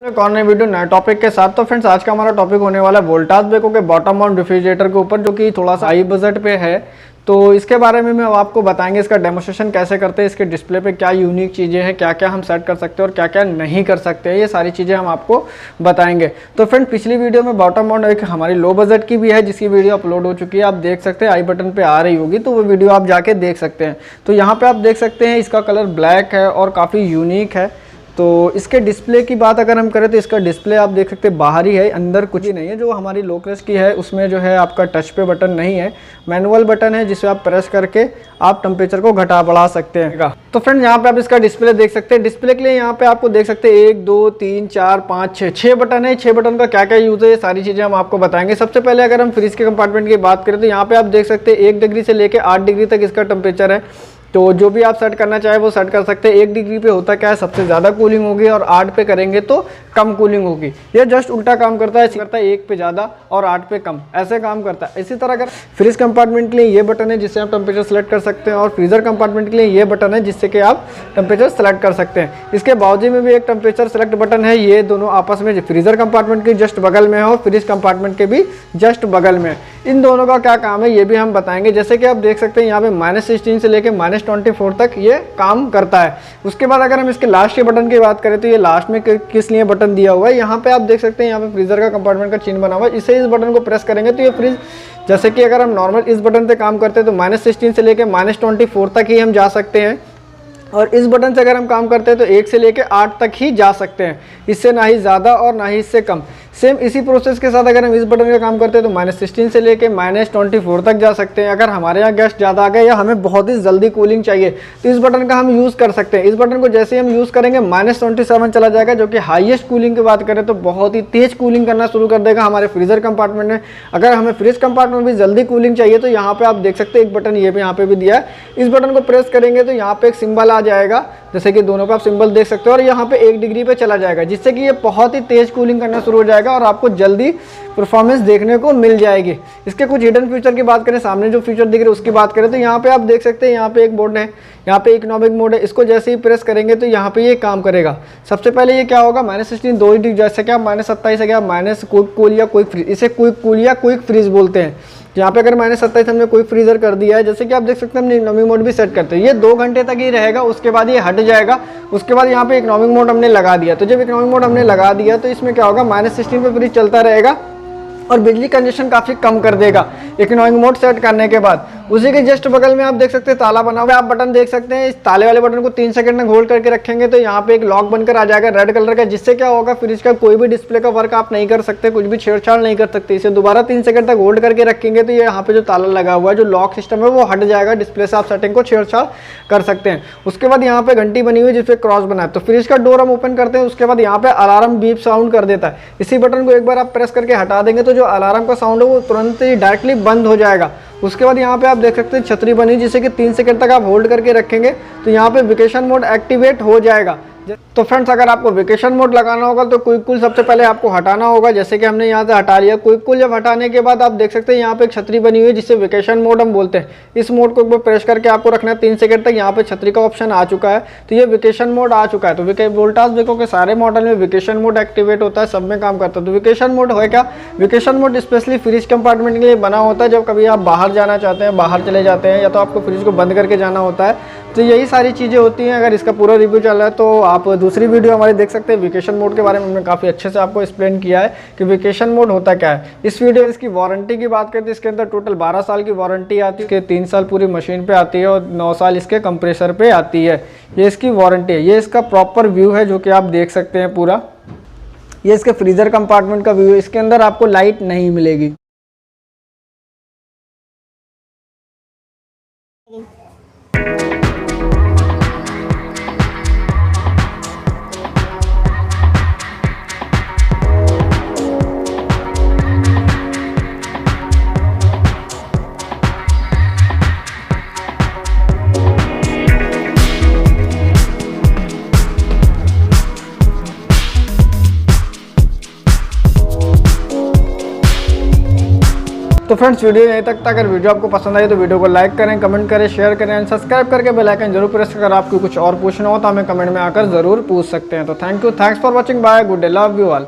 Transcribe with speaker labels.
Speaker 1: Corner video नए topic के साथ। तो फ्रेंड्स आज का हमारा टॉपिक होने वाला है वोल्टास बेको के बॉटम माउंट रेफ्रिजरेटर के ऊपर, जो कि थोड़ा सा हाई बजट पे है। तो इसके बारे में मैं आपको बताएंगे, इसका डेमोस्ट्रेशन कैसे करते हैं, इसके डिस्प्ले पे क्या यूनिक चीज़ें हैं, क्या क्या हम सेट कर सकते हैं और क्या क्या नहीं कर सकते हैं, ये सारी चीज़ें हम आपको बताएंगे। तो फ्रेंड पिछली वीडियो में बॉटम माउंट एक हमारी लो बजट की भी है, जिसकी वीडियो अपलोड हो चुकी है, आप देख सकते हैं, आई बटन पे आ रही होगी, तो वो वीडियो आप जाके देख सकते हैं। तो यहाँ पे आप देख सकते हैं इसका कलर ब्लैक है और काफ़ी यूनिक है। तो इसके डिस्प्ले की बात अगर हम करें तो इसका डिस्प्ले आप देख सकते हैं बाहर ही है, अंदर कुछ ही नहीं है। जो हमारी लोकलेस की है उसमें जो है आपका टच पे बटन नहीं है, मैनुअल बटन है जिसे आप प्रेस करके आप टेम्परेचर को घटा बढ़ा सकते हैं। तो फ्रेंड यहाँ पे आप इसका डिस्प्ले देख सकते हैं। डिस्प्ले के लिए यहाँ पे आपको देख सकते हैं 1 2 3 4 5 6 बटन है। 6 बटन का क्या क्या यूज़ है ये सारी चीज़ें हम आपको बताएंगे। सबसे पहले अगर हम फ्रिज के कंपार्टमेंट की बात करें तो यहाँ पे आप देख सकते हैं 1 डिग्री से लेकर 8 डिग्री तक इसका टेम्परेचर है। तो जो भी आप सेट करना चाहे वो सेट कर सकते हैं। 1 डिग्री पे होता क्या है, सबसे ज़्यादा कूलिंग होगी और 8 पे करेंगे तो कम कूलिंग होगी। ये जस्ट उल्टा काम करता है, 1 पे ज़्यादा और 8 पे कम, ऐसे काम करता है। इसी तरह अगर फ्रिज कंपार्टमेंट के लिए ये बटन है जिससे आप टेम्परेचर सेलेक्ट कर सकते हैं, और फ्रीजर कंपार्टमेंट के लिए ये बटन है जिससे कि आप टेम्परेचर सेलेक्ट कर सकते हैं। इसके बाजू में भी एक टेम्परेचर सेलेक्ट बटन है, ये दोनों आपस में फ्रीजर कंपार्टमेंट के जस्ट बगल में है और फ्रिज कंपार्टमेंट के भी जस्ट बगल में। इन दोनों का क्या काम है ये भी हम बताएंगे। जैसे कि आप देख सकते हैं यहाँ पे -16 से लेकर -24 तक ये काम करता है। उसके बाद अगर हम इसके लास्ट के बटन की बात करें तो ये लास्ट में किस लिए बटन दिया हुआ है, यहाँ पे आप देख सकते हैं, यहाँ पे फ्रीजर का कंपार्टमेंट का चिन्ह बना हुआ है। इसे इस बटन को प्रेस करेंगे तो ये फ्रिज, जैसे कि अगर हम नॉर्मल इस बटन से काम करते हैं तो -16 से लेकर -24 तक ही हम जा सकते हैं, और इस बटन से अगर हम काम करते हैं तो 1 से लेकर 8 तक ही जा सकते हैं, इससे ना ही ज़्यादा और ना ही इससे कम। सेम इसी प्रोसेस के साथ अगर हम इस बटन का काम करते हैं तो -16 से लेकर -24 तक जा सकते हैं। अगर हमारे यहाँ गेस्ट ज़्यादा आ गए या हमें बहुत ही जल्दी कूलिंग चाहिए तो इस बटन का हम यूज़ कर सकते हैं। इस बटन को जैसे हम यूज़ करेंगे -27 चला जाएगा, जो कि हाईएस्ट कूलिंग की बात करें तो बहुत ही तेज़ कूलिंग करना शुरू कर देगा हमारे फ्रीजर कंपार्टमेंट में। अगर हमें फ्रिज कंपार्टमेंट में भी जल्दी कूलिंग चाहिए तो यहाँ पर आप देख सकते हैं एक बटन ये भी यहाँ पे भी दिया है। इस बटन को प्रेस करेंगे तो यहाँ पे एक सिंबल आ जाएगा, जैसे कि दोनों का आप सिंबल देख सकते हो, और यहाँ पे 1 डिग्री पे चला जाएगा, जिससे कि ये बहुत ही तेज कूलिंग करना शुरू हो जाएगा और आपको जल्दी परफॉर्मेंस देखने को मिल जाएगी। इसके कुछ हिडन फीचर की बात करें, सामने जो फीचर दिख रहे हैं उसकी बात करें तो यहाँ पे आप देख सकते हैं यहाँ पे एक मोड है, यहाँ पे इकोनॉमिक मोड है। इसको जैसे ही प्रेस करेंगे तो यहाँ पे ये काम करेगा। सबसे पहले ये क्या होगा, -16 2 डिग्री, जैसे कि आप -27 है क्या माइनस क्विक कूल या क्विक फ्रीज, इसे क्विक कूल या क्विक फ्रीज बोलते हैं। यहाँ पे अगर -27 हमने कोई फ्रीजर कर दिया है, जैसे कि आप देख सकते हैं हमने इकोनॉमिक मोड भी सेट करते हैं, ये 2 घंटे तक ही रहेगा, उसके बाद ये हट जाएगा। उसके बाद यहाँ पे इकोनॉमिक मोड हमने लगा दिया, तो जब इकोनॉमिक मोड हमने लगा दिया तो इसमें क्या होगा, -16 पे फ्रीज चलता रहेगा और बिजली कंजप्शन काफ़ी कम कर देगा इकोनॉमिक मोड सेट करने के बाद। उसी के जस्ट बगल में आप देख सकते हैं ताला बना हुआ है, आप बटन देख सकते हैं। इस ताले वाले बटन को 3 सेकंड में होल्ड करके रखेंगे तो यहाँ पे एक लॉक बनकर आ जाएगा रेड कलर का, जिससे क्या होगा, फ्रिज का कोई भी डिस्प्ले का वर्क आप नहीं कर सकते, कुछ भी छेड़छाड़ नहीं कर सकते। इसे दोबारा 3 सेकंड तक होल्ड करके रखेंगे तो ये यहाँ पे जो ताला लगा हुआ है, जो लॉक सिस्टम है वो हट जाएगा, डिस्प्ले से आप सेटिंग को छेड़छाड़ कर सकते हैं। उसके बाद यहाँ पे घंटी बनी हुई है जिसपे क्रॉस बना है, तो फ्रिज का डोर हम ओपन करते हैं, उसके बाद यहाँ पे अलार्म बीप साउंड कर देता है। इसी बटन को एक बार आप प्रेस करके हटा देंगे तो जो अलार्म का साउंड है वो तुरंत ही डायरेक्टली बंद हो जाएगा। उसके बाद यहाँ पे आप देख सकते हैं छतरी बनी, जिसे कि 3 सेकंड तक आप होल्ड करके रखेंगे तो यहाँ पे वेकेशन मोड एक्टिवेट हो जाएगा। तो फ्रेंड्स अगर आपको वेकेशन मोड लगाना होगा तो क्विक कूल सबसे पहले आपको हटाना होगा, जैसे कि हमने यहाँ से हटा लिया। क्विक कूल जब हटाने के बाद आप देख सकते हैं यहाँ पे एक छतरी बनी हुई है जिसे वेकेशन मोड हम बोलते हैं। इस मोड को एक बार प्रेस करके आपको रखना है 3 सेकंड तक, यहाँ पे छतरी का ऑप्शन आ चुका है, तो ये वेकेशन मोड आ चुका है। तो वोल्टास बेको के सारे मॉडल में वेकेशन मोड एक्टिवेट होता है, सब में काम करता है। तो वेकेशन मोड है क्या, vacation mode specially fridge compartment के लिए बना होता है। जब कभी आप बाहर जाना चाहते हैं, बाहर चले जाते हैं, या तो आपको फ्रिज को बंद करके जाना होता है, तो यही सारी चीज़ें होती हैं। अगर इसका पूरा रिव्यू चल रहा है तो आप दूसरी वीडियो हमारे देख सकते हैं। वेकेशन मोड के बारे में हमने काफ़ी अच्छे से आपको एक्सप्लेन किया है कि वेकेशन मोड होता क्या है। इस वीडियो में इसकी वारंटी की बात करते हैं, इसके अंदर टोटल 12 साल की वारंटी आती है, 3 साल पूरी मशीन पे आती है और 9 साल इसके कंप्रेसर पे आती है। ये इसकी वारंटी है। ये इसका प्रॉपर व्यू है जो कि आप देख सकते हैं पूरा। ये इसके फ्रीजर कंपार्टमेंट का व्यू है। इसके अंदर आपको लाइट नहीं मिलेगी। तो फ्रेंड्स वीडियो यहीं तक था। अगर वीडियो आपको पसंद आई तो वीडियो को लाइक करें, कमेंट करें, शेयर करें एंड सब्सक्राइब करके बेल आइकन जरूर प्रेस करें। आपको कुछ और पूछना हो तो हमें कमेंट में आकर जरूर पूछ सकते हैं। तो thank you, thanks for watching, bye, good day, love you all.